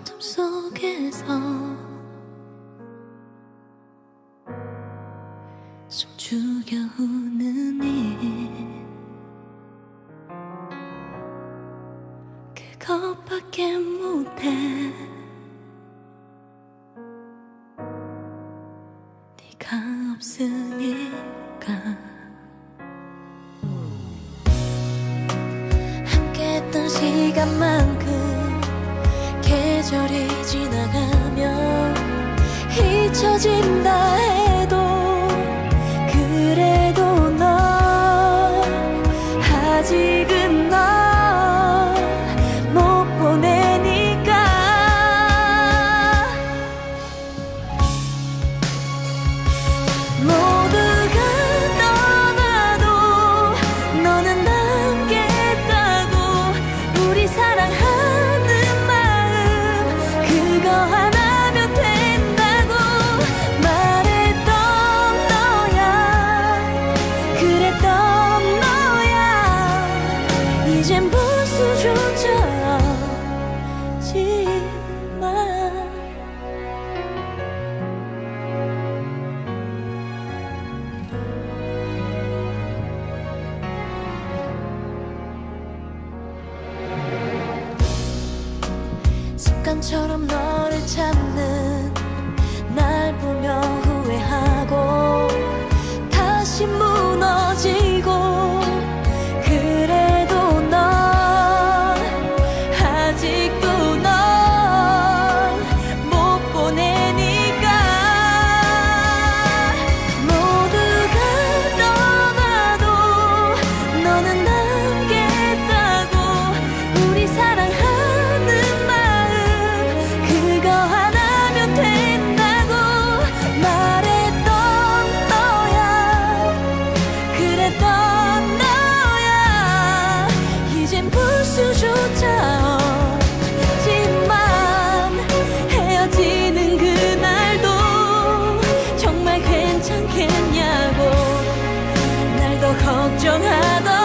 어둠 속에서 숨죽여 우는 일 그것밖에 못해. 네가 없으니까. 함께했던 시간만큼 계절이 지나가면 잊혀진다 해도 그래도 널 아직은 널 못 보내니까. 모두가 떠나도 너는 남겠다고. 우리 사랑하는 마음 그거 하나면 된다고 말했던 너야. 그랬던 너야. 이젠 부수조차 없지만 습관처럼 너를 찾는 날 보며 후회하고 다시 무너지고. 그래도 넌 아직도 널 못 보내니까. 모두가 떠나도 너는 남겠다고. 우리 사랑하는 마음 그거 하나면 된다고 말했던 너야. 그랬던 너야. 이젠 부수조차 없지만 헤어지는 그날도 정말 괜찮겠냐고 날 더 걱정하던